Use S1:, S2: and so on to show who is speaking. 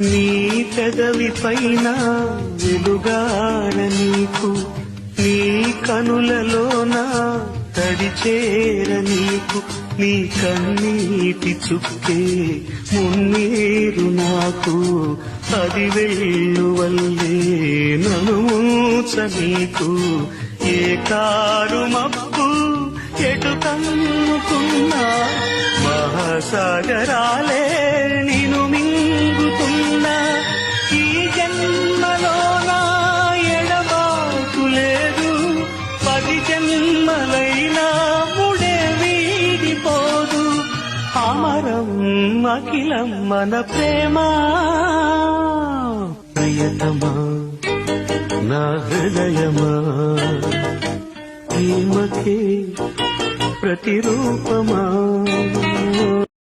S1: నీ పెదవి పైన వెలుగాన నీకు, నీ కనులలోన తడిచేర నీకు, నీ కన్నీటి చుక్కే మున్నీరు నాకు, అది వెల్లువల్లే నన్ను ముంచ నీకు. ఏ కారు మబ్బు ఎటు కమ్ముకున్నా మహాసాగరాలే నిన్ను మింగుతున్నా. ఈ జన్మలో నా ఎడబాటు లేదు, 10 జన్మలైనా ముడే వీడిపోదు. అమరం అఖిలం మన ప్రేమ. ప్రియతమా నా హృదయమా, ప్రేమకే ప్రతిరూపమా.